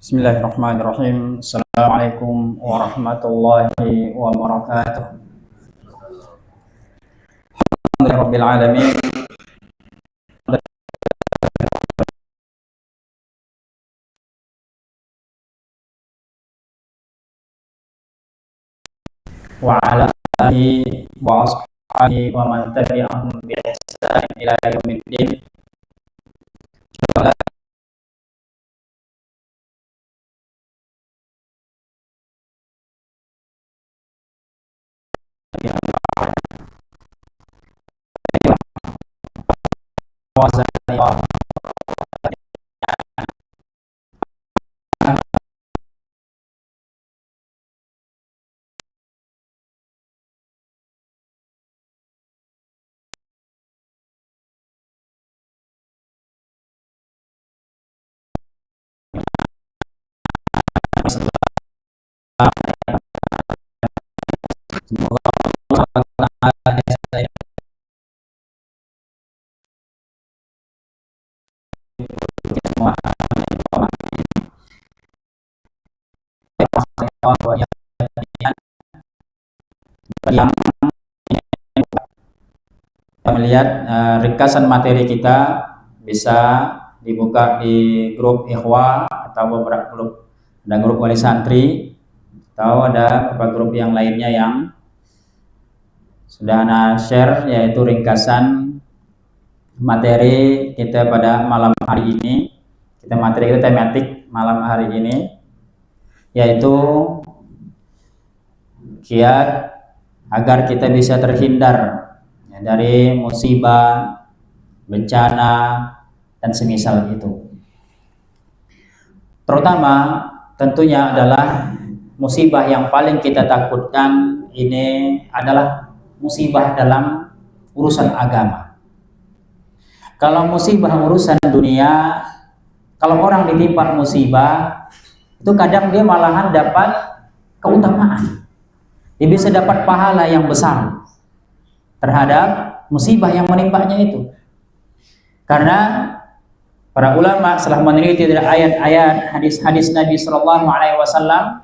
Bismillahirrahmanirrahim. Assalamualaikum warahmatullahi wabarakatuh. Alhamdulillahirabbil alamin. Wa ala alihi wa ashabihi wa man tabi'ahum bi ihsan ila yaumiddin. Semoga Allah saya yang melihat ringkasan materi kita bisa dibuka di grup ikhwah atau beberapa grup, ada grup wali santri atau ada beberapa grup yang lainnya yang sudah ana share, yaitu ringkasan materi kita pada malam hari ini. Materi kita tematik malam hari ini yaitu kiat agar kita bisa terhindar dari musibah, bencana, dan semisal itu. Terutama tentunya adalah musibah yang paling kita takutkan ini adalah musibah dalam urusan agama. Kalau musibah urusan dunia, kalau orang ditimpa musibah, itu kadang dia malahan dapat keutamaan. Dia bisa dapat pahala yang besar terhadap musibah yang menimpanya itu. Karena para ulama setelah meneliti dari ayat-ayat hadis-hadis Nabi Shallallahu Alaihi Wasallam,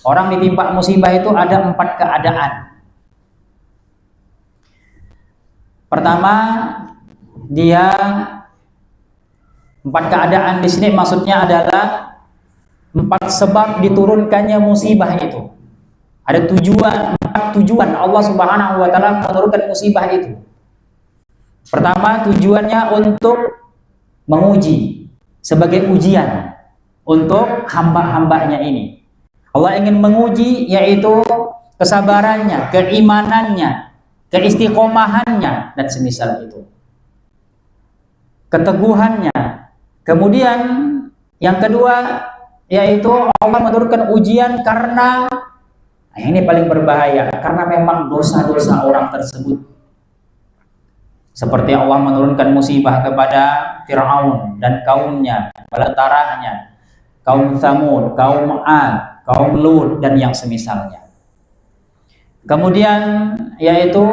orang ditimpa musibah itu ada 4 keadaan. Pertama, dia 4 keadaan di sini maksudnya adalah 4 sebab diturunkannya musibah itu. Ada 4 tujuan Allah Subhanahu wa taala menurunkan musibah itu. Pertama, tujuannya untuk menguji, sebagai ujian untuk hamba-hambanya ini. Allah ingin menguji, yaitu kesabarannya, keimanannya, keistiqomahannya, dan semisal itu, keteguhannya. Kemudian yang kedua, yaitu Allah menurunkan ujian karena ini paling berbahaya, karena memang dosa-dosa orang tersebut. Seperti Allah menurunkan musibah kepada Fir'aun dan kaumnya, tentaranya, kaum Tsamud, kaum Ad, kaum Lut, dan yang semisalnya. Kemudian yaitu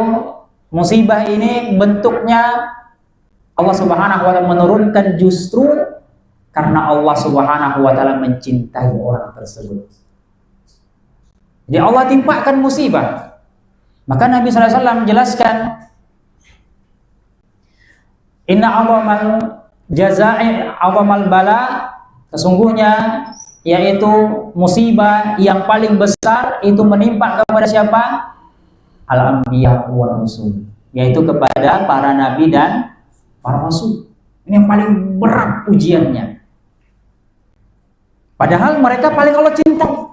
musibah ini bentuknya Allah Subhanahu wa taala menurunkan justru karena Allah Subhanahu wa taala mencintai orang tersebut. Jadi Allah timpakan musibah. Maka Nabi sallallahu alaihi wasallam menjelaskan, inna awamal jazaa'i awamal bala, sesungguhnya yaitu musibah yang paling besar itu menimpa kepada siapa? Al-anbiya wa rasul, yaitu kepada para nabi dan para rasul. Ini yang paling berat ujiannya. Padahal mereka paling Allah cintai.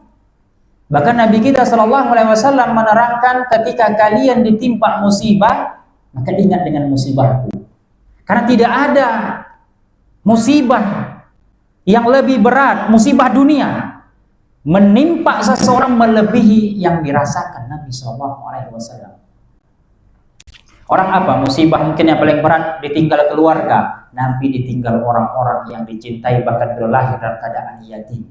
Bahkan Nabi kita Shallallahu Alaihi Wasallam menerangkan, ketika kalian ditimpa musibah, maka ingat dengan musibahku. Karena tidak ada musibah yang lebih berat, musibah dunia, menimpa seseorang melebihi yang dirasakan Nabi Shallallahu Alaihi Wasallam. Orang apa? Musibah mungkin yang paling berat ditinggal keluarga, Nabi ditinggal orang-orang yang dicintai, bahkan berlahir dalam keadaan yatim.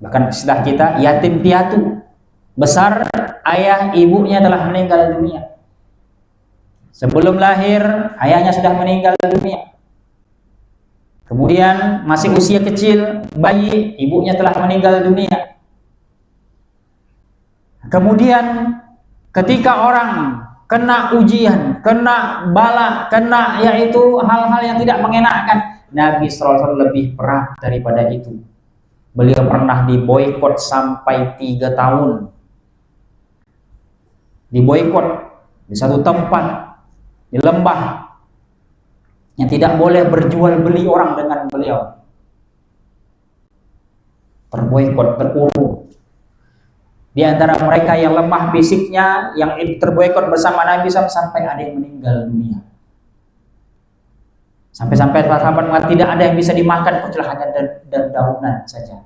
Bahkan istilah kita yatim piatu, besar ayah ibunya telah meninggal dunia. Sebelum lahir ayahnya sudah meninggal dunia. Kemudian masih usia kecil, bayi, ibunya telah meninggal dunia. Kemudian ketika orang kena ujian, kena bala, kena yaitu hal-hal yang tidak mengenakan, Nabi SAW lebih berat daripada itu. Beliau pernah diboikot sampai 3 tahun. Diboikot di satu tempat, di lembah, yang tidak boleh berjual beli orang dengan beliau. Terboikot, terkurung. Di antara mereka yang lemah fisiknya, yang terboikot bersama Nabi SAW, sampai ada yang meninggal dunia. Sampai-sampai sahabat mengatakan tidak ada yang bisa dimakan kecuali hanya daunan saja.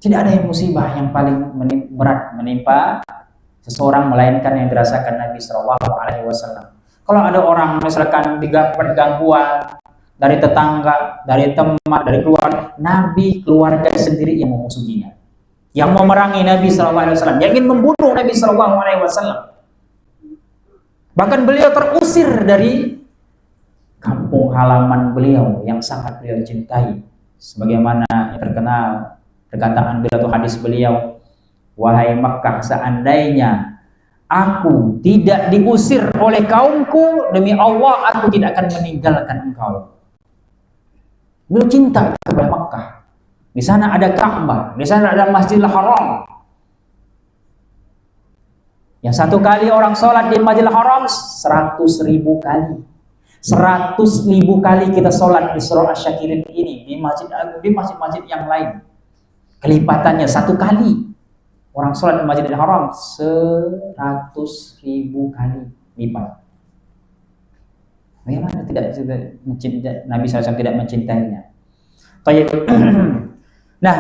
Tidak ada yang musibah yang paling berat menimpa seseorang melainkan yang dirasakan Nabi SAW. Kalau ada orang misalkan didapat gangguan dari tetangga, dari teman, dari keluarga, Nabi keluarga sendiri yang memusuhinya, yang memerangi Nabi SAW, yang ingin membunuh Nabi SAW. Bahkan beliau terusir dari kampung halaman beliau yang sangat beliau cintai, sebagaimana yang terkenal perkataan beliau atau hadis beliau, wahai Makkah, seandainya aku tidak diusir oleh kaumku, demi Allah aku tidak akan meninggalkan engkau. Beliau cinta kepada Makkah. Di sana ada Ka'bah, di sana ada Masjidil Haram. Yang satu kali orang sholat di Masjidil Haram 100.000 kali. 100.000 kali kita sholat di Surah Asy-Syakirin ini, di masjid-masjid yang lain. Kelipatannya 1 kali. Orang sholat di Masjidil Haram 100.000 kali lipat. Bagaimana Nabi SAW tidak mencintainya? Nah,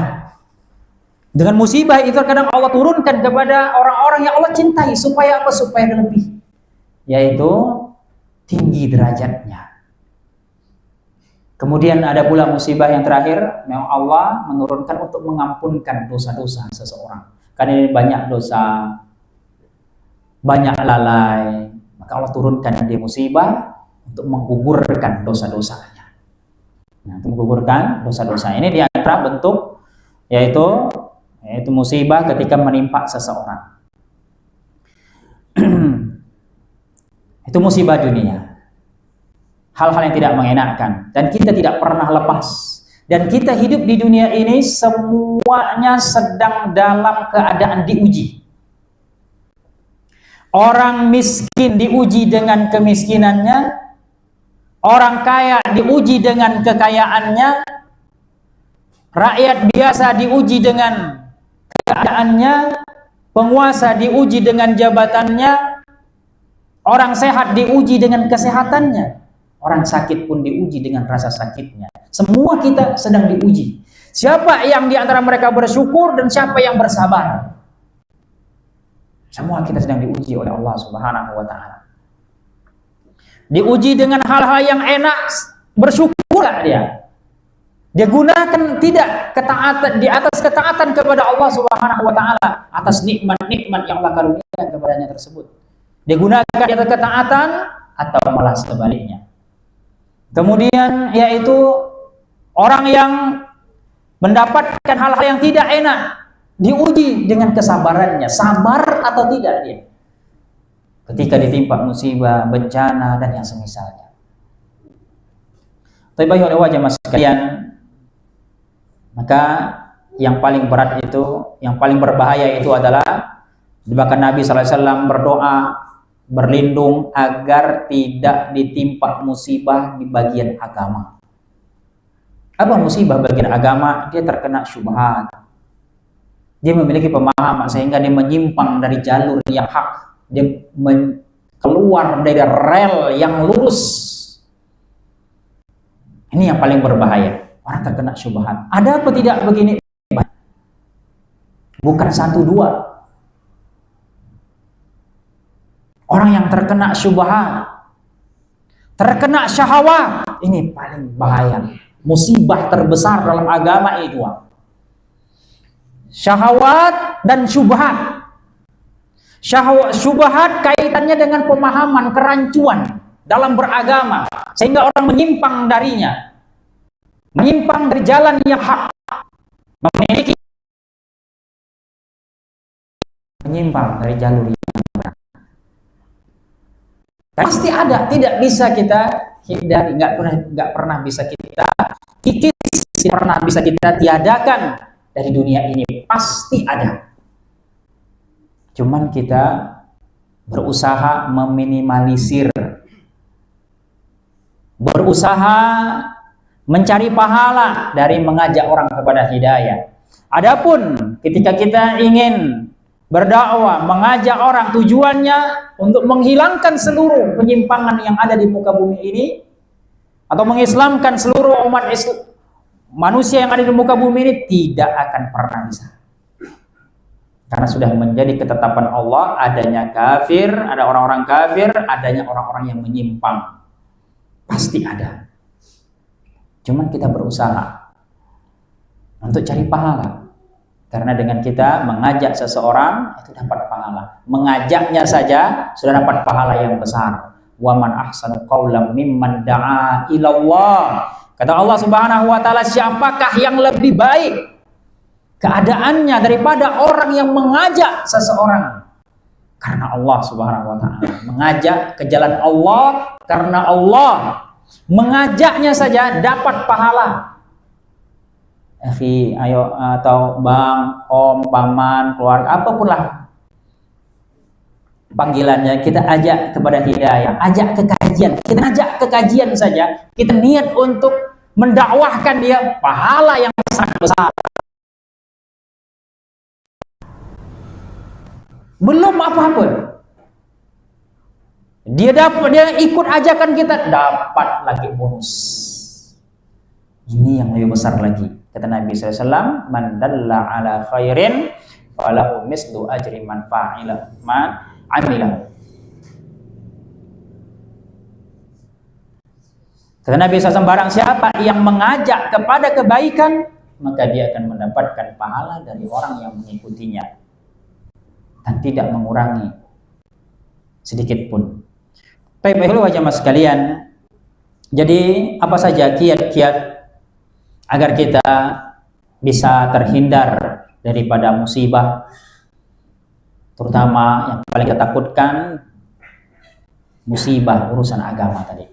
dengan musibah itu kadang Allah turunkan kepada orang-orang yang Allah cintai supaya apa? Supaya lebih, yaitu tinggi derajatnya. Kemudian ada pula musibah yang terakhir, memang Allah menurunkan untuk mengampunkan dosa-dosa seseorang. Karena ini banyak dosa, banyak lalai, maka Allah turunkan dia musibah untuk menggugurkan dosa-dosanya. Nah, untuk menggugurkan dosa-dosa ini di antara bentuk yaitu musibah ketika menimpa seseorang. Itu musibah dunia. Hal-hal yang tidak mengenakan, dan kita tidak pernah lepas. Dan kita hidup di dunia ini semuanya sedang dalam keadaan diuji. Orang miskin diuji dengan kemiskinannya, orang kaya diuji dengan kekayaannya, rakyat biasa diuji dengan keadaannya, penguasa diuji dengan jabatannya, orang sehat diuji dengan kesehatannya, orang sakit pun diuji dengan rasa sakitnya. Semua kita sedang diuji. Siapa yang di antara mereka bersyukur dan siapa yang bersabar? Semua kita sedang diuji oleh Allah Subhanahu wa Ta'ala. Diuji dengan hal-hal yang enak, bersyukurlah dia. Dia gunakan tidak ketaatan, di atas ketaatan kepada Allah Subhanahu wa Ta'ala, atas nikmat-nikmat yang Allah karuniakan kepadanya tersebut. Dia gunakan di atas ketaatan atau malah sebaliknya. Kemudian yaitu orang yang mendapatkan hal-hal yang tidak enak, diuji dengan kesabarannya, sabar atau tidak dia ketika ditimpa musibah, bencana dan yang semisalnya. Tapi bagi oleh jemaah sekalian, maka yang paling berat itu, yang paling berbahaya itu adalah bahkan Nabi SAW berdoa berlindung agar tidak ditimpa musibah di bagian agama. Apa musibah bagian agama? Dia terkena syubhat. Dia memiliki pemahaman sehingga dia menyimpang dari jalur yang hak. Dia keluar dari rel yang lurus. Ini yang paling berbahaya. Orang terkena syubhat. Ada apa tidak begini? Bukan 1, 2. Orang yang terkena syubhat, terkena syahwat, ini paling bahaya. Musibah terbesar dalam agama itu. Syahwat dan syubhat. Syubhat kaitannya dengan pemahaman, kerancuan. dalam beragama sehingga orang menyimpang darinya, menyimpang dari jalan yang hak, memiliki menyimpang dari jalur yang benar. Pasti ada, tidak bisa kita hindari, nggak pernah bisa kita kikis, tidak pernah bisa kita tiadakan dari dunia ini, pasti ada. Cuman kita berusaha meminimalisir, berusaha mencari pahala dari mengajak orang kepada hidayah. Adapun ketika kita ingin berdakwah, mengajak orang, tujuannya untuk menghilangkan seluruh penyimpangan yang ada di muka bumi ini, atau mengislamkan seluruh umat manusia yang ada di muka bumi ini, tidak akan pernah bisa. Karena sudah menjadi ketetapan Allah, adanya kafir, ada orang-orang kafir, adanya orang-orang yang menyimpang. Pasti ada. Cuman kita berusaha untuk cari pahala. Karena dengan kita mengajak seseorang, itu dapat pahala. Mengajaknya saja sudah dapat pahala yang besar. Wa man ahsanu qawlan mimman da'a ilallah. Kata Allah Subhanahu wa taala, siapakah yang lebih baik keadaannya daripada orang yang mengajak seseorang karena Allah Subhanahu wa taala, mengajak ke jalan Allah karena Allah, mengajaknya saja dapat pahala. Ayo, atau bang, om, paman, keluarga, apapun lah panggilannya, kita ajak kepada hidayah, ajak ke kajian. Kita ajak ke kajian saja, kita niat untuk mendakwahkan dia, pahala yang sangat besar. Belum apa-apa, dia ikut ajakan kita, dapat lagi bonus. Ini yang lebih besar lagi. Kata Nabi SAW, man dalla ala khairin falahu mislu ajri man fa'ila man amila. Kata Nabi SAW, barang siapa yang mengajak kepada kebaikan, maka dia akan mendapatkan pahala dari orang yang mengikutinya dan tidak mengurangi sedikit pun. Baik, wajah mas sekalian. Jadi apa saja kiat-kiat agar kita bisa terhindar daripada musibah, terutama yang paling kita takutkan musibah urusan agama tadi,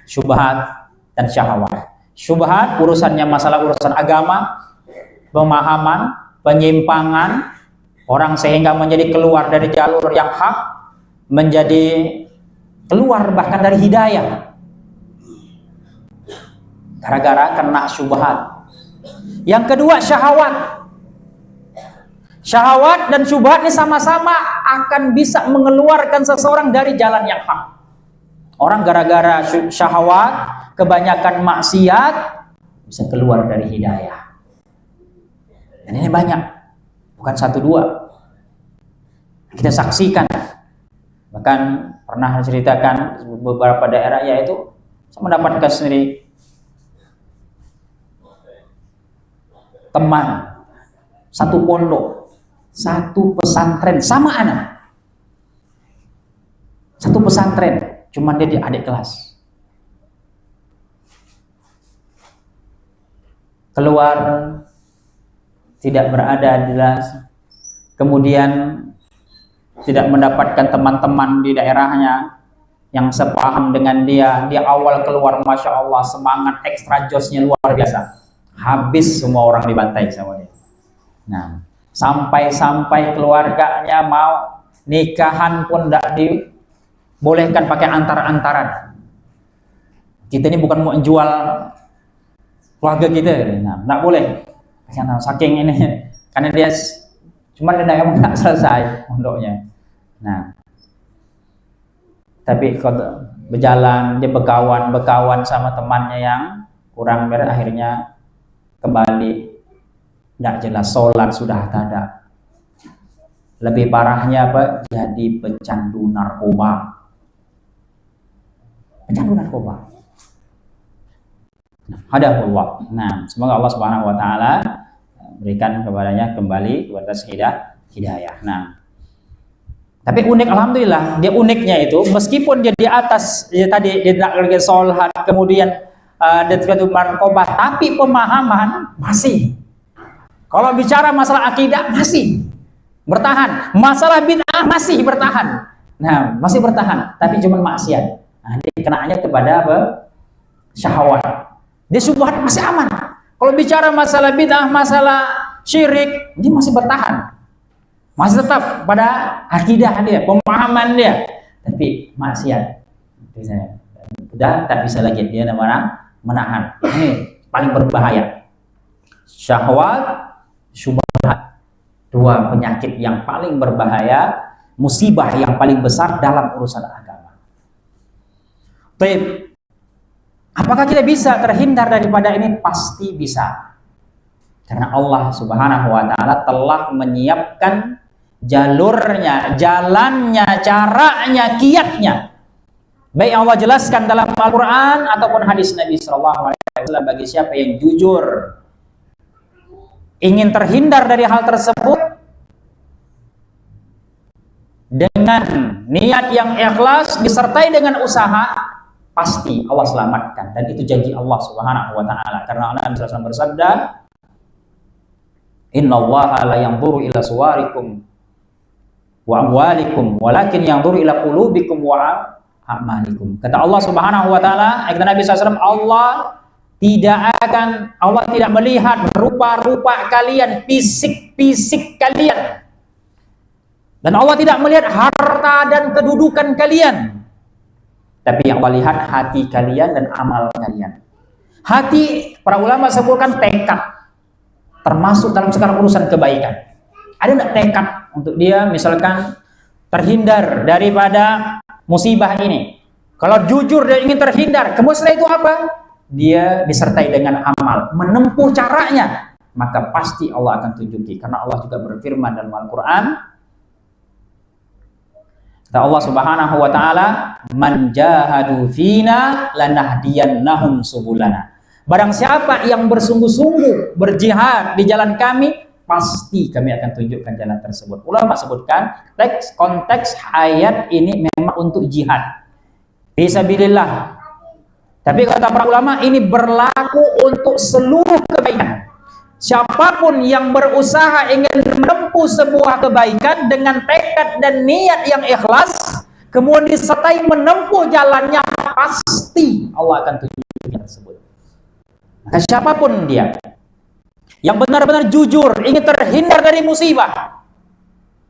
syubhat dan syahwat. Syubhat urusannya masalah urusan agama, pemahaman, penyimpangan orang sehingga menjadi keluar dari jalur yang hak, menjadi keluar bahkan dari hidayah gara-gara kena syubhat. Yang kedua, syahwat. Syahwat dan syubhat ini sama-sama akan bisa mengeluarkan seseorang dari jalan yang hak. Orang gara-gara syahwat, kebanyakan maksiat, bisa keluar dari hidayah. Dan ini banyak, bukan satu dua. Kita saksikan. Bahkan pernah ceritakan beberapa daerah, yaitu saya mendapatkan sendiri teman satu pondok, satu pesantren sama anak, satu pesantren, cuman dia di adik kelas. Keluar tidak berada di kelas, kemudian tidak mendapatkan teman-teman di daerahnya yang sepaham dengan dia. Dia awal keluar, masya Allah, semangat ekstra josnya luar biasa. Habis semua orang dibantai sama dia. Nah, sampai keluarganya mau nikahan pun tidak dibolehkan pakai antar-antaran. Kita ini bukan mau jual keluarga kita, nah, tidak boleh. Saking ini, karena dia cuma dia nggak selesai pondoknya. Nah, tapi kalau berjalan dia berkawan sama temannya yang kurang beres, akhirnya kembali tidak jelas, sholat sudah tak ada. Lebih parahnya apa? Jadi pecandu narkoba. Pecandu narkoba. Ada Allah. Nah, semoga Allah Subhanahu wa taala berikan kepadanya kembali kepada hidayah. Nah, Tapi unik, alhamdulillah, dia uniknya itu meskipun dia di atas ya tadi dia tidak lagi sholat, kemudian dia tidak narkoba, tapi pemahaman masih. Kalau bicara masalah akidah masih bertahan, masalah bid'ah masih bertahan. Nah, masih bertahan, tapi cuma maksiat. Nah, dia kenaannya kepada apa? Syahwat. Dia syubhat masih aman. Kalau bicara masalah bid'ah, masalah syirik, dia masih bertahan. Masih tetap pada akidah dia, pemahaman dia, tapi maksiat. Udah tak bisa lagi dia menahan. Ini paling berbahaya. Syahwat, syubhat, dua penyakit yang paling berbahaya, musibah yang paling besar dalam urusan agama. Baik. Apakah kita bisa terhindar daripada ini? Pasti bisa. Karena Allah Subhanahu wa taala telah menyiapkan jalurnya, jalannya, caranya, kiatnya. Baik Allah jelaskan dalam Al-Quran ataupun hadis Nabi SAW bagi siapa yang jujur ingin terhindar dari hal tersebut dengan niat yang ikhlas disertai dengan usaha, pasti Allah selamatkan, dan itu janji Allah Subhanahu wa taala. Karena Nabi SAW bersabda, "Innallaha la yanzuru ila suwarikum wa amwalikum walakin yanzuru ila qulubikum wa a'malikum." Kata Allah Subhanahu wa taala, kata Nabi SAW, Allah tidak melihat rupa-rupa kalian, fisik-fisik kalian. Dan Allah tidak melihat harta dan kedudukan kalian. Tapi yang Allah lihat hati kalian dan amal kalian. Hati, para ulama sebutkan tekad, termasuk dalam segala urusan kebaikan. Ada tidak tekad untuk dia misalkan terhindar daripada musibah ini? Kalau jujur dia ingin terhindar, kemudian setelah itu apa? Dia disertai dengan amal, menempuh caranya, maka pasti Allah akan tunjuki. Karena Allah juga berfirman dalam Al-Quran, kata Allah Subhanahu wa taala, "Man jahadu fina lanahdiyannahum subulana." Barang siapa yang bersungguh-sungguh berjihad di jalan kami, pasti kami akan tunjukkan jalan tersebut. Ulama sebutkan konteks ayat ini memang untuk jihad fisabilillah. Tapi kata para ulama ini berlaku untuk seluruh kebaikan. Siapapun yang berusaha ingin menempuh sebuah kebaikan dengan tekad dan niat yang ikhlas, kemudian disertai menempuh jalannya, pasti Allah akan tunjukkan tersebut. Maka siapapun dia yang benar-benar jujur ingin terhindar dari musibah,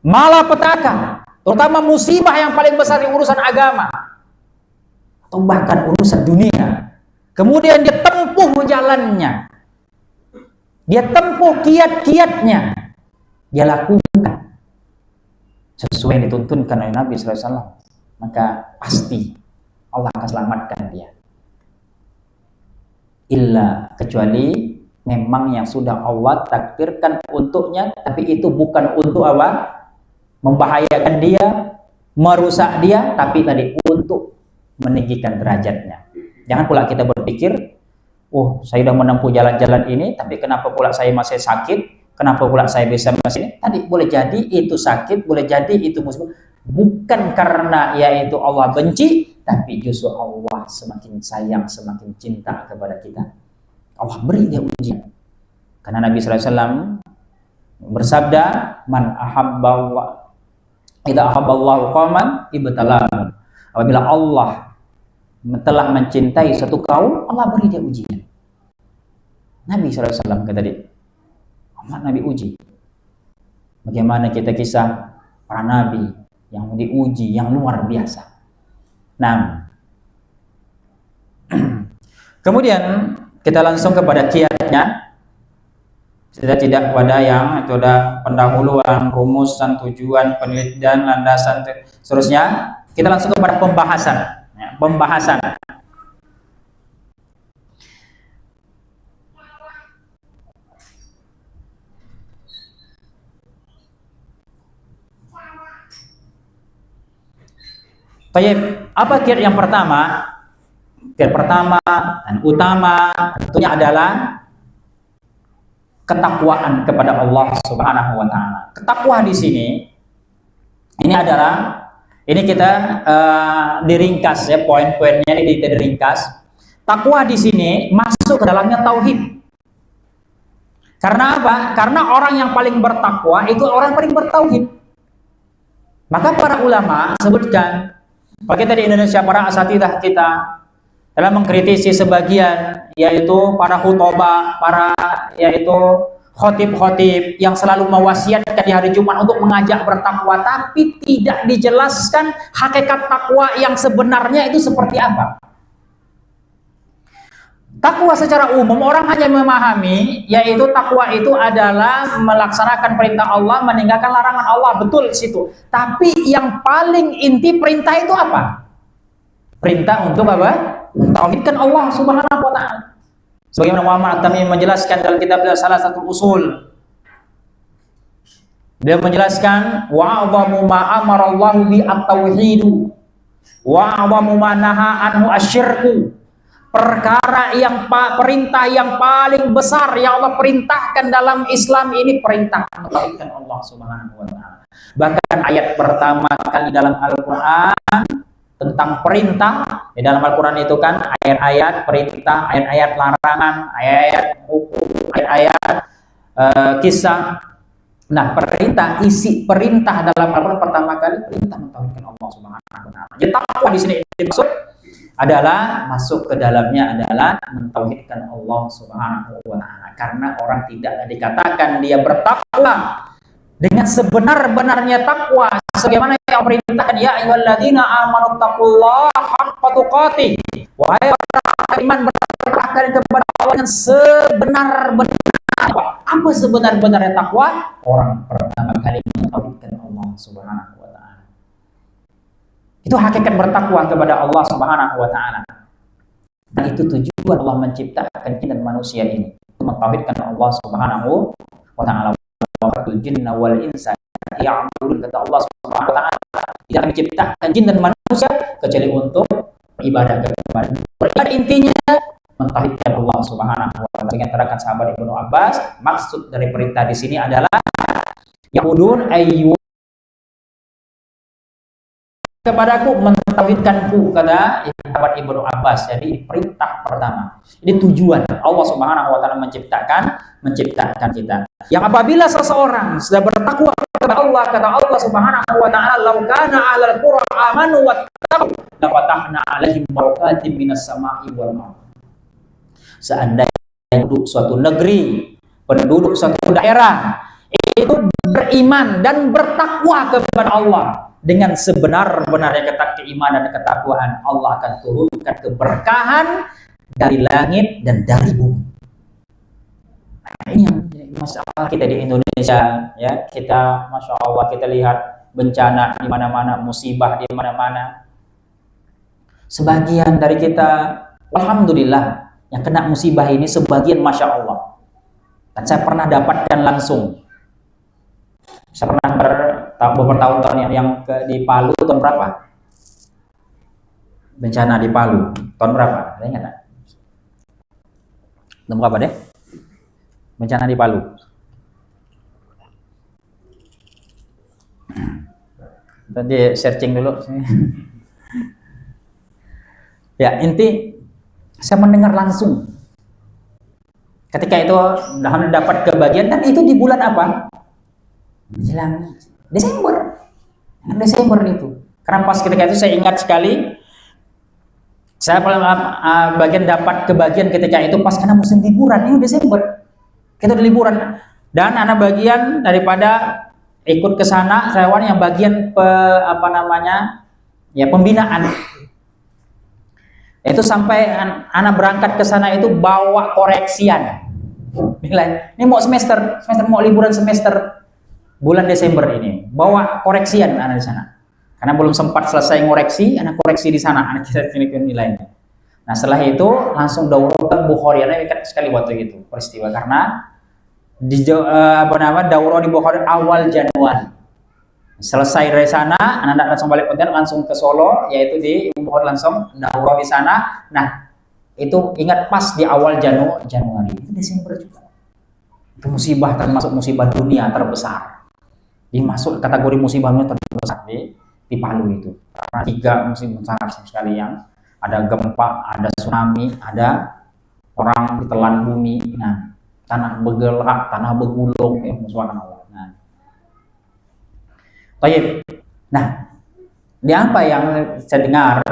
malapetaka, terutama musibah yang paling besar di urusan agama atau bahkan urusan dunia, kemudian dia tempuh jalannya, dia tempuh kiat-kiatnya, dia lakukan sesuai yang dituntunkan oleh Nabi SAW, maka pasti Allah akan selamatkan dia. Illa, kecuali memang yang sudah Allah takdirkan untuknya, tapi itu bukan untuk apa? Membahayakan dia, merusak dia, tapi tadi untuk meninggikan derajatnya. Jangan pula kita berpikir, oh saya sudah menempuh jalan-jalan ini, tapi kenapa pula saya masih sakit? Kenapa pula saya bisa masih ini? Tadi boleh jadi itu sakit, boleh jadi itu musibah. Bukan karena yaitu Allah benci, tapi justru Allah semakin sayang, semakin cinta kepada kita. Allah beri dia ujian. Karena Nabi SAW bersabda, "Man ahabballah, idza ahabballahu qauman ibtalahum." Apabila Allah telah mencintai satu kaum, Allah beri dia ujian. Nabi SAW kata dia, Allah Nabi uji. Bagaimana kita kisah para nabi yang diuji yang luar biasa. Nah, kemudian kita langsung kepada kiatnya. Tidak pada yang itu ada pendahuluan, rumus dan tujuan, penelitian, landasan, seterusnya. Kita langsung kepada pembahasan. Ya, pembahasan. Baik, apa kiat yang pertama? Kiat pertama dan utama tentunya adalah ketakwaan kepada Allah Subhanahu wa taala. Ketakwa di sini Ini kita diringkas ya, poin-poinnya ini kita diringkas. Takwa di sini masuk ke dalamnya tauhid. Karena apa? Karena orang yang paling bertakwa itu orang paling bertauhid. Maka para ulama sebutkan, kalau kita di Indonesia, para asatidah kita dalam mengkritisi sebagian, yaitu para khutbah, para yaitu khotib-khotib yang selalu mewasiatkan di hari Jumat untuk mengajak bertakwa, tapi tidak dijelaskan hakikat takwa yang sebenarnya itu seperti apa. Takwa secara umum orang hanya memahami, yaitu takwa itu adalah melaksanakan perintah Allah, meninggalkan larangan Allah, betul di situ. Tapi yang paling inti perintah itu apa? Perintah untuk apa? Mentauhidkan Allah Subhanahu wa taala. Sebagaimana Muhammad At-Tamimi menjelaskan dalam kitab salah satu usul. Dia menjelaskan wa'adhamu ma amarallahu bi at-tauhidu wa'adhamu ma naha anhu asyirku. Perkara yang perintah yang paling besar yang Allah perintahkan dalam Islam ini perintah mentauhidkan Allah Subhanahu wa taala. Bahkan ayat pertama kali dalam Al-Qur'an tentang perintah di dalam Al-Qur'an itu kan ayat-ayat perintah, ayat-ayat larangan, ayat-ayat hukum, ayat-ayat kisah. Nah, isi perintah dalam Al-Qur'an pertama kali perintah mentauhidkan Allah Subhanahu wa taala. Jadi takwa di sini dimaksud adalah masuk ke dalamnya adalah mentauhidkan Allah Subhanahu wa taala. Karena orang tidak dikatakan dia bertakwa dengan sebenar-benarnya takwa sebagaimana yang perintahkan ya ayyuhalladzina amanu taqullaha haqqa tuqatih. Wahai orang beriman, bertakwalah kepada Allah dengan sebenar-benarnya. Apa sebenar-benarnya takwa? Orang pertama kali mentauhidkan Allah Subhanahu wa taala. Itu hakikat bertakwa kepada Allah Subhanahu wa taala. Dan itu tujuan Allah menciptakan jin dan manusia ini, mentauhidkan Allah Subhanahu wa taala. Wal jinna wal insa ya'budun, kata Allah Subhanahu wa taala, tidak menciptakan jin dan manusia kecuali untuk beribadah kepada. Beribadah intinya mentauhidkan Allah Subhanahu wa taala. Dengan terangkan sahabat Ibnu Abbas, maksud dari perintah di sini adalah ya'budun ayyu kepadaku, mentauhidkanku, kata sahabat Ibnu Abbas. Jadi perintah pertama. Ini tujuan Allah Subhanahu wa taala menciptakan kita. Yang apabila seseorang sudah bertakwa kepada Allah, kata Allah Subhanahu wa taala, "Lau kana 'alal qura amanu wattaqu la fatahna 'alaihim barakatin minas sama'i wal ardh." Seandainya penduduk suatu negeri, penduduk suatu daerah itu beriman dan bertakwa kepada Allah, dengan sebenar-benarnya keimanan dan ketakwaan, Allah akan turunkan keberkahan dari langit dan dari bumi. Nah, ini yang masalah kita di Indonesia ya. Kita Masya Allah, kita lihat bencana di mana-mana, musibah di mana-mana. Sebagian dari kita, alhamdulillah, yang kena musibah ini sebagian Masya Allah. Dan saya pernah dapatkan langsung. Saya pernah bertahun-tahun yang di Palu tahun berapa? Bencana di Palu tahun berapa? Ada ingat tak? Tahun berapa deh? Bencana di Palu. Nanti searching dulu. Ya, inti saya mendengar langsung. Ketika itu alhamdulillah dapat kebagian, dan itu di bulan apa? Menjelang Desember itu. Karena pas ketika itu saya ingat sekali, saya bagian dapat kebagian ketika itu pas karena musim liburan, ini Desember. Kita udah liburan, dan anak bagian daripada ikut ke sana, saya yang bagian pembinaan. Itu sampai anak berangkat ke sana itu bawa koreksian. Nilai. Ini mau semester mau liburan semester. Bulan Desember ini bawa koreksian anak di sana karena belum sempat selesai ngoreksi, anak koreksi di sana, anak kita nilainya. Nah setelah itu langsung daurah ke Bukhari. Anak ingat sekali waktu itu peristiwa karena di daurah di Bukhari awal Januari. Selesai dari sana, anak langsung balik Pontianak, langsung ke Solo, yaitu di Bukhari, langsung daurah di sana. Nah itu ingat pas di awal Januari, itu Desember juga. Itu musibah, termasuk musibah dunia terbesar. Ini masuk kategori musibah dunia terbesar. besar di Palu itu. Karena 3 musibah besar sekali, yang ada gempa, ada tsunami, ada orang ditelan bumi, nah, tanah bergerak, tanah bergulung, ya, subhanallah. Nah, baik. Nah, di apa yang saya dengar,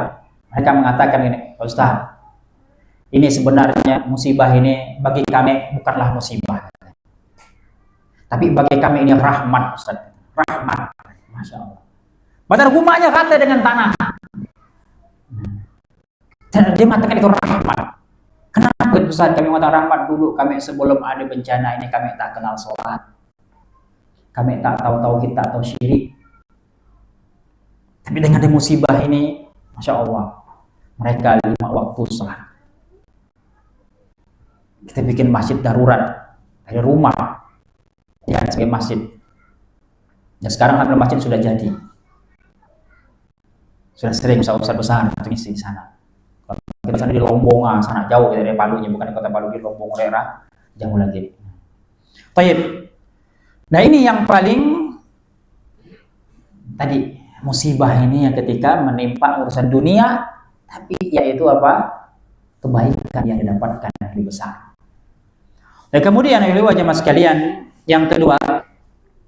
mereka mengatakan ini, Ustaz, ini sebenarnya musibah ini bagi kami bukanlah musibah, tapi bagi kami ini rahmat, Ustaz. Rahmat, Masya Allah. Padahal rumahnya rata dengan tanah. Dan dia mengatakan itu rahmat. Kenapa Ustaz kami mengatakan rahmat? Dulu kami sebelum ada bencana ini kami tak kenal sholat, kami tak tahu tauhid, tak tahu syirik. Tapi dengan musibah ini, Masya Allah, mereka 5 waktu sholat. Kita bikin masjid darurat dari rumah, ya, sebagai masjid. Ya, sekarang alhamdulillah masjid sudah jadi. Sudah sering usaha-usaha besar untuk isi di sana. Kita sana di Lombong, sana jauh dari Palunya, bukan di kota Palu, di Lombong daerah jauh lagi. Baik. Nah, ini yang paling tadi musibah ini yang ketika menimpa urusan dunia, tapi yaitu apa? Kebaikan yang didapatkan yang lebih besar. Dan kemudian jemaah sekalian, yang kedua,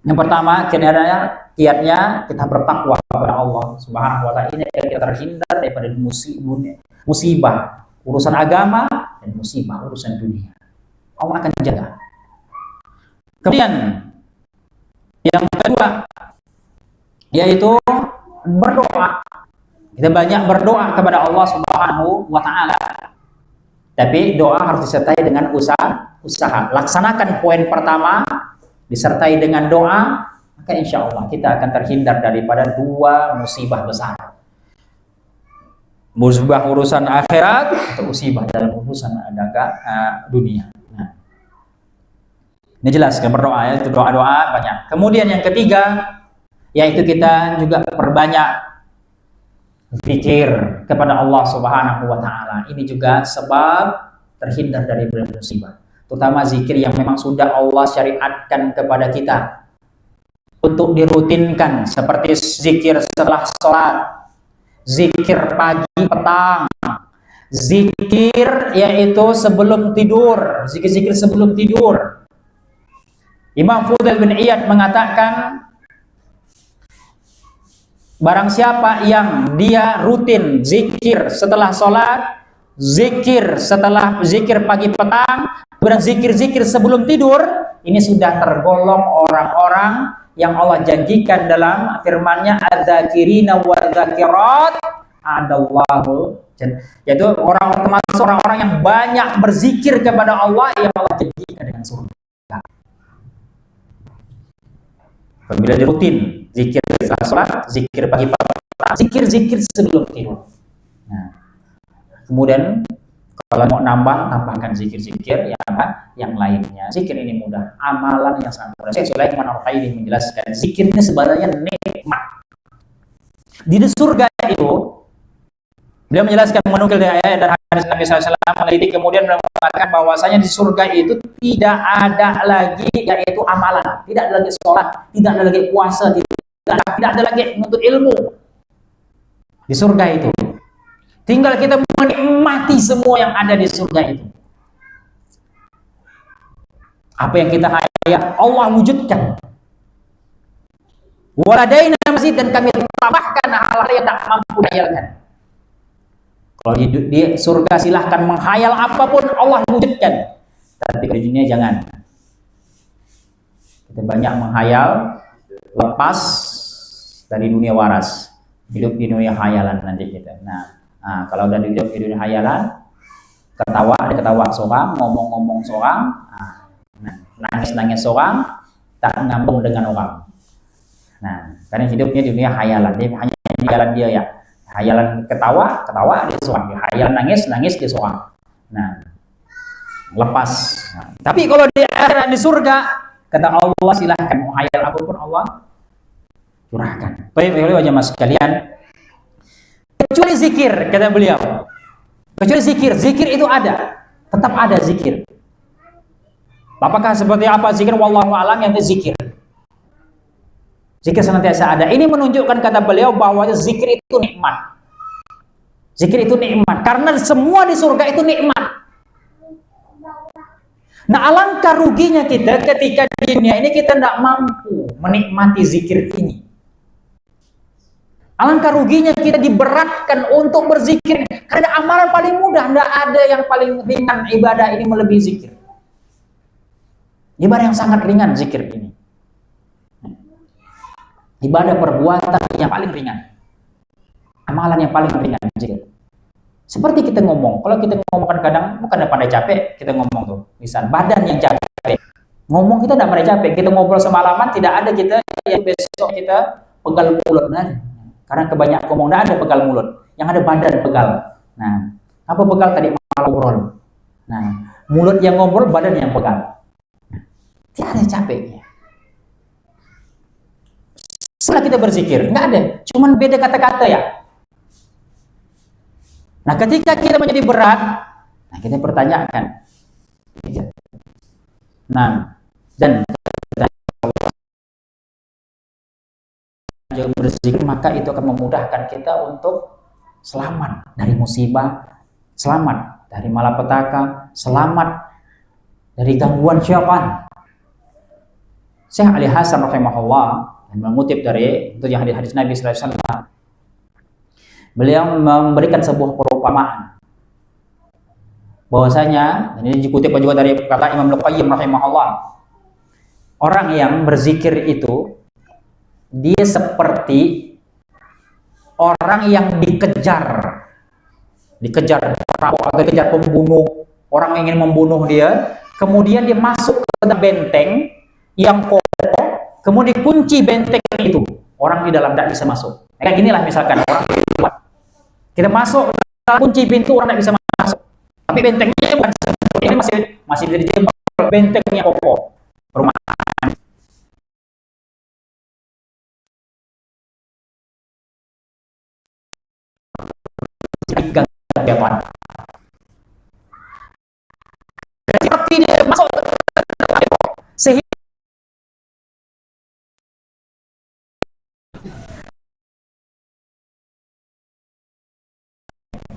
yang pertama kiatnya kita bertakwa kepada Allah Subhanahu wa taala. Ini kita terhindar daripada musibah urusan agama dan musibah urusan dunia. Allah akan jaga. Kemudian yang kedua yaitu berdoa. Kita banyak berdoa kepada Allah Subhanahu wa taala. Tapi doa harus disertai dengan usaha. Laksanakan poin pertama disertai dengan doa, maka insya Allah kita akan terhindar daripada 2 musibah besar. Musibah urusan akhirat atau musibah dalam urusan dunia. Nah, ini jelas kan, berdoa ya, itu doa-doa banyak. Kemudian yang ketiga yaitu kita juga perbanyak zikir kepada Allah Subhanahu wa taala. Ini juga sebab terhindar dari musibah. Terutama zikir yang memang sudah Allah syariatkan kepada kita untuk dirutinkan, seperti zikir setelah sholat, zikir pagi petang, zikir yaitu sebelum tidur, zikir-zikir sebelum tidur. Imam Fudail bin Iyad mengatakan, barang siapa yang dia rutin zikir setelah sholat, zikir setelah zikir pagi petang, kemudian zikir-zikir sebelum tidur, ini sudah tergolong orang-orang yang Allah janjikan dalam firman-Nya, adzakirina wadzakirat adallahu, yaitu orang-orang, termasuk orang-orang yang banyak berzikir kepada Allah yang Allah janjikan dengan surga. Apabila dirutin zikir setelah sholat, zikir pagi petang, zikir-zikir sebelum tidur. Nah, kemudian kalau mau tambahkan zikir-zikir yang lainnya. Zikir ini mudah, amalan yang sangat mudah. Syekh Sulaiman Al-Utsaimin menjelaskan, zikirnya sebenarnya nikmat. Di surga itu, beliau menjelaskan, menukil dari ayat dan hadis Nabi SAW, meneliti kemudian mengatakan bahwasanya di surga itu tidak ada lagi yaitu amalan, tidak ada lagi sholat, tidak ada lagi puasa, tidak ada lagi menuntut ilmu. Di surga itu tinggal kita menikmati semua yang ada di surga itu. Apa yang kita hayal, Allah wujudkan. Waladaina masjid, dan kami tambahkan hal-hal yang tak mampu dihayalkan. Kalau di surga silahkan menghayal apapun, Allah wujudkan. Tapi di dunia jangan. Kita banyak menghayal, lepas dari dunia waras, hidup di dunia hayalan nanti kita. Nah, kalau udah hidup di dunia hayalan, ada ketawa seorang, ngomong-ngomong seorang, nangis-nangis seorang, tak ngambung dengan orang. Nah, karena hidupnya di dunia hayalan, dia hanya hayalan dia ya. Hayalan ketawa dia seorang, hayalan nangis dia seorang. Nah, lepas. Nah, tapi kalau di akhirat di surga, kata Allah, silahkan mau hayal apapun Allah curahkan. Baik, jemaah sekalian, kecuali zikir, kata beliau. Kecuali zikir itu ada, tetap ada zikir. Apakah seperti apa zikir? Wallahu a'lam, yang itu zikir. Zikir senantiasa ada. Ini menunjukkan kata beliau bahwa zikir itu nikmat. Zikir itu nikmat karena semua di surga itu nikmat. Nah, alangkah ruginya kita ketika di dunia ini kita tidak mampu menikmati zikir ini. Alangkah ruginya kita diberatkan untuk berzikir karena amalan paling mudah, tidak ada yang paling ringan ibadah ini melebihi zikir. Ibadah yang sangat ringan zikir ini. Ibadah perbuatan yang paling ringan. Amalan yang paling ringan zikir. Seperti kita ngomong, kalau kita ngomong kadang bukan pada capek, kita ngomong tuh, misal badan yang capek. Ngomong kita tidak pada capek, kita ngobrol semalaman tidak ada kita yang besok kita pegal mulut karena kebanyakan ngomong tidak ada pegal mulut, yang ada badan pegal. Nah, apa pegal tadi malah ngobrol. Nah, mulut yang ngobrol, badan yang pegal. Tidak ada capeknya. Setelah kita berzikir, nggak ada, cuman beda kata-kata ya. Nah, ketika kita menjadi berat, nah kita pertanyakan. Nah, dan jauh berzikir, maka itu akan memudahkan kita untuk selamat dari musibah, selamat dari malapetaka, selamat dari gangguan syaitan. Syekh Ali Hasan rahimahullah mengutip dari itu yang hadis Nabi sallallahu alaihi wasallam. Beliau memberikan sebuah perumpamaan bahwasanya, ini dikutip juga dari kata Imam Al-Qayyim rahimahullah, orang yang berzikir itu dia seperti orang yang dikejar perampok atau dikejar pembunuh, orang yang ingin membunuh dia, kemudian dia masuk ke benteng yang kokoh, kemudian kunci benteng itu, orang di dalam tidak bisa masuk. Kayak ginilah misalkan orang kita masuk, kunci pintu, orang tidak bisa masuk. Tapi bentengnya bukan seperti ini, masih bisa dijemput, bentengnya kokoh. Perumahan. Seperti dia masuk sehingga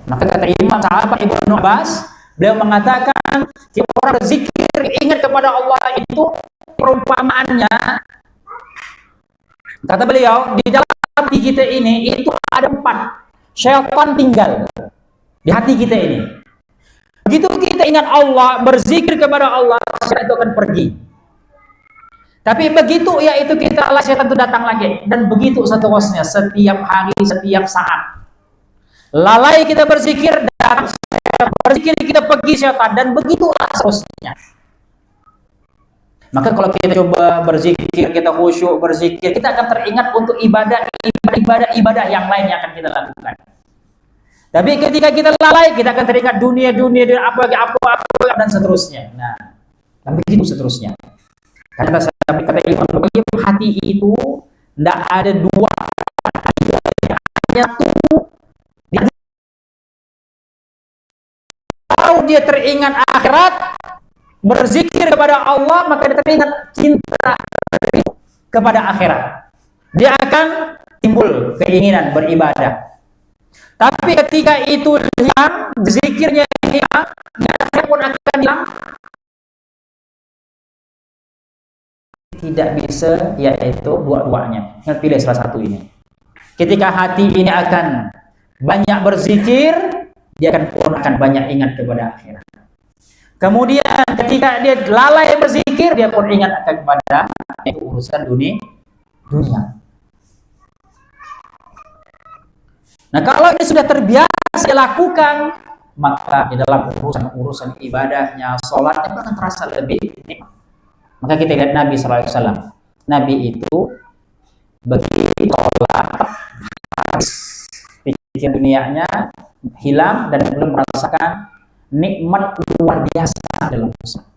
maka kata Imam sahabat Ibnu Abbas, beliau mengatakan jika orang berzikir ingat kepada Allah itu perumpamaannya, kata beliau, di dalam hati kita ini itu ada 4 syaitan tinggal di hati kita ini. Begitu kita ingat Allah, berzikir kepada Allah, syaitan itu akan pergi. Tapi begitu yaitu kita syaitan itu datang lagi, dan begitu seterusnya setiap hari, setiap saat. Lalai kita berzikir, dan berzikir kita pergi syaitan, dan begitulah seterusnya. Maka kalau kita coba berzikir, kita khusyuk berzikir, kita akan teringat untuk ibadah yang lain yang akan kita lakukan. Tapi ketika kita lalai, kita akan teringat dunia apa dan seterusnya. Nah, dan begitu seterusnya. Karena kata Imam Al-Qayyim, hati itu tidak ada 2, hanya 1. Kalau dia teringat akhirat, berzikir kepada Allah, maka dia teringat cinta kepada akhirat. Dia akan timbul keinginan beribadah. Tapi ketika itu hilang, zikirnya hilang, akhirat pun akan hilang. Tidak bisa, yaitu dua-duanya. Pilih salah satu ini. Ketika hati ini akan banyak berzikir, dia akan banyak ingat kepada akhirat. Kemudian ketika dia lalai berzikir, dia pun ingat akan kepada urusan dunia. Nah, kalau ini sudah terbiasa dilakukan, maka di dalam urusan ibadahnya, sholatnya akan terasa lebih nikmat. Maka kita lihat Nabi SAW. Nabi itu begitu sholat, pikir dunianya hilang dan belum merasakan nikmat luar biasa dalam sholat.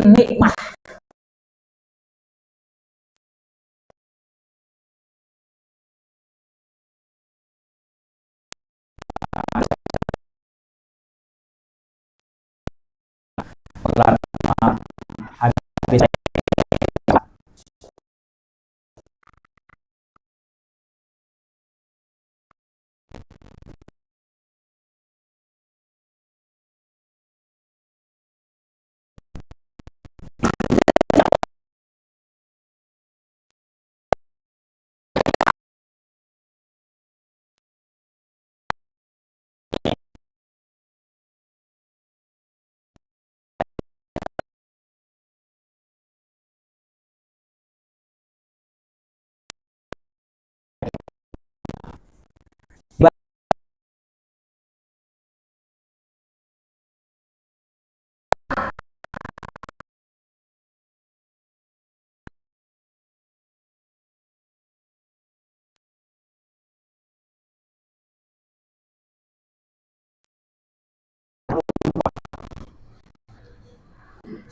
Nikmat. Habis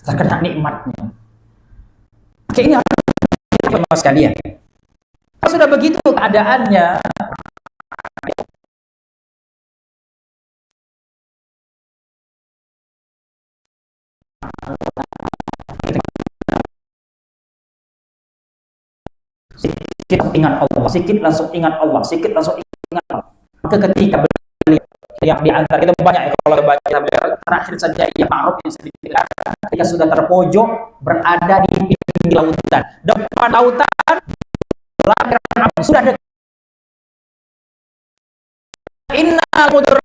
terkena nikmatnya. Oke, ini apa sekalian? Kalau sudah begitu keadaannya, sedikit ingat Allah, sedikit langsung ingat Allah, sedikit langsung ingat Allah. Maka ketika beliau yang di antara itu banyak ya, kalau baca terakhir saja ya ma'ruf yang sedikit, ketika sudah terpojok berada di pinggir lautan, depan lautan sudah ada innal mudur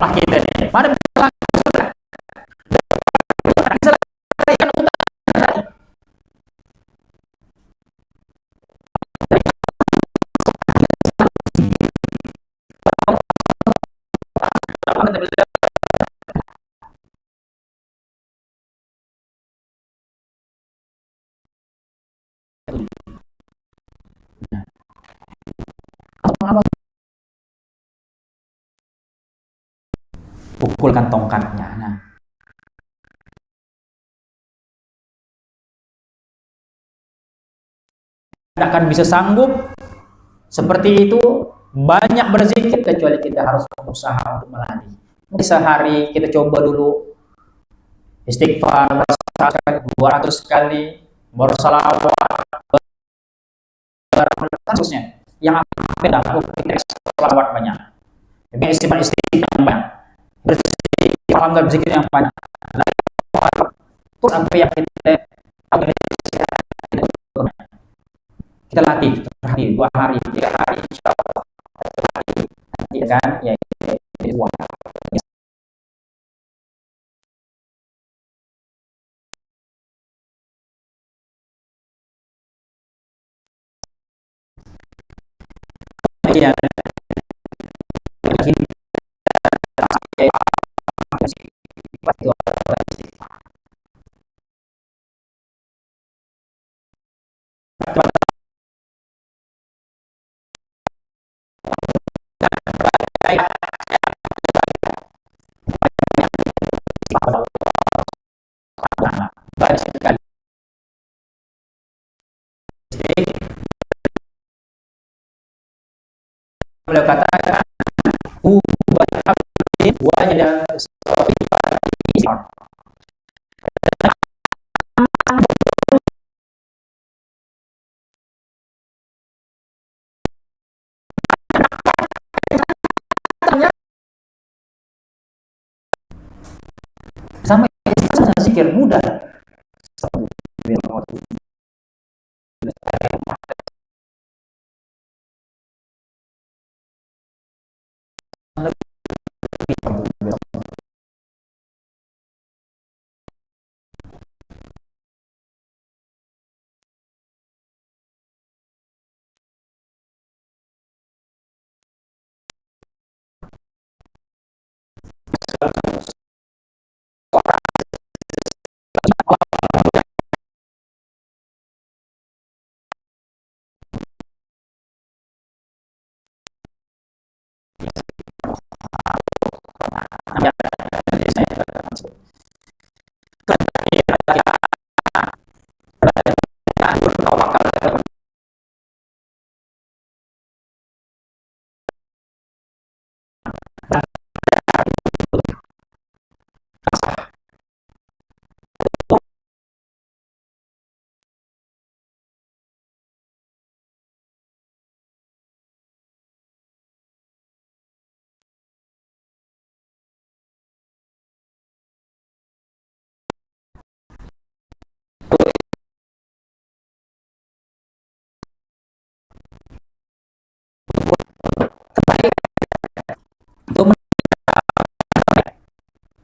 kita ini. Mana sudah diselesaikan pukulkan tongkatnya. Nah, tidak akan bisa sanggup seperti itu banyak berzikir kecuali kita harus berusaha untuk melatih. Mungkin sehari kita coba dulu istighfar 200 kali, bersalawat, kasusnya yang apa kita selawat banyak, istighfar yang banyak, berzikir yang banyak. Terus apa yang kita latih sehari, 2 hari, 3 hari, insya Allah nanti kan ya itu ya. Banyak sekali beliau katakan wajah sama zikir mudah.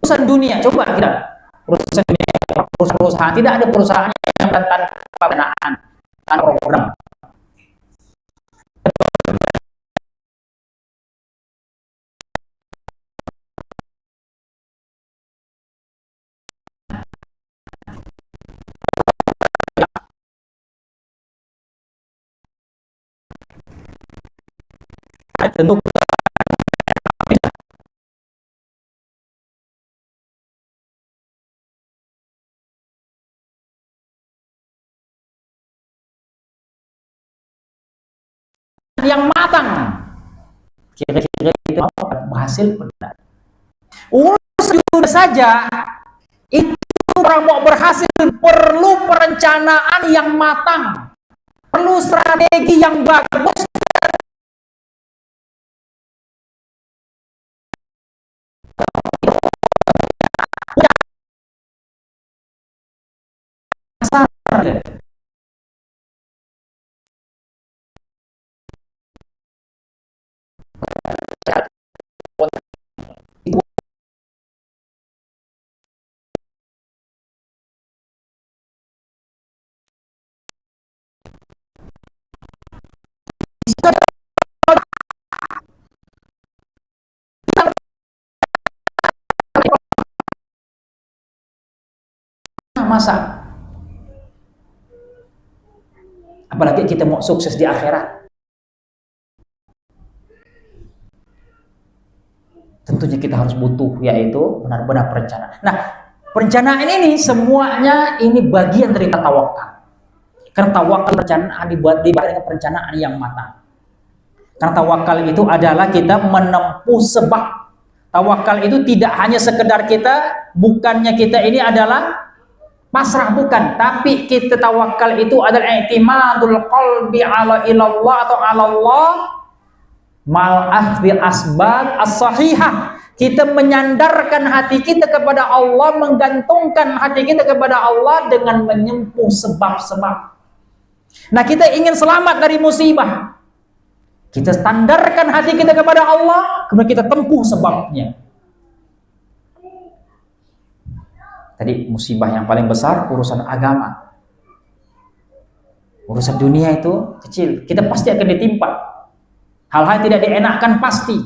urusan dunia, coba kita urusan dunia, perusahaan, tidak ada perusahaan yang tanpa pendanaan, tanpa program. Tentu yang matang, kira-kira itu berhasil benar. Urusan saja itu orang mau berhasil perlu perencanaan yang matang, perlu strategi yang bagus. Masa apalagi kita mau sukses di akhirat, tentunya kita harus butuh yaitu benar-benar perencanaan. Nah, perencanaan ini semuanya ini bagian dari tawakal. Karena tawakal perencanaan dibuat dengan perencanaan yang matang. Karena tawakal itu adalah kita menempuh sebab. Tawakal itu tidak hanya sekedar kita, bukannya kita ini adalah pasrah, bukan, tapi kita tawakal itu adalah i'timadul qalbi ala ilallah atau ala Allah mal akhdil asbab as-sahihah. Kita menyandarkan hati kita kepada Allah, menggantungkan hati kita kepada Allah dengan menyempuh sebab-sebab. Nah, kita ingin selamat dari musibah, kita standarkan hati kita kepada Allah, kemudian kita tempuh sebabnya. Tadi musibah yang paling besar urusan agama. Urusan dunia itu kecil, kita pasti akan ditimpa hal-hal tidak dienakkan pasti.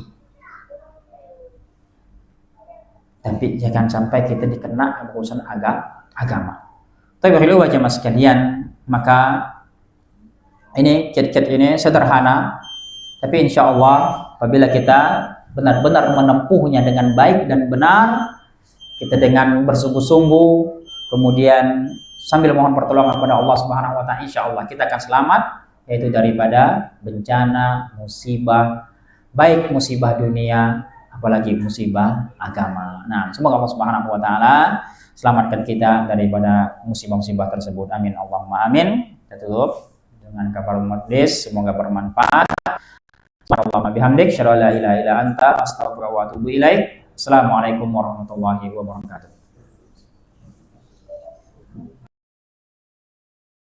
Tapi jangan sampai kita dikena urusan agama. Tapi bagi jemaah sekalian, maka ini kiat-kiat ini sederhana, tapi insya Allah apabila kita benar-benar menempuhnya dengan baik dan benar, kita dengan bersungguh-sungguh, kemudian sambil mohon pertolongan kepada Allah Subhanahu wa taala, insya Allah kita akan selamat, yaitu daripada bencana, musibah, baik musibah dunia, apalagi musibah agama. Nah, semoga Allah Subhanahu wa taala selamatkan kita daripada musibah-musibah tersebut. Amin Allahumma amin. Kita tutup dengan kafaratul majlis, semoga bermanfaat. Subhanallah bihamdik, syada la ilaha illa anta, astaghfiruka wa atubu ilaik. Assalamualaikum warahmatullahi wabarakatuh.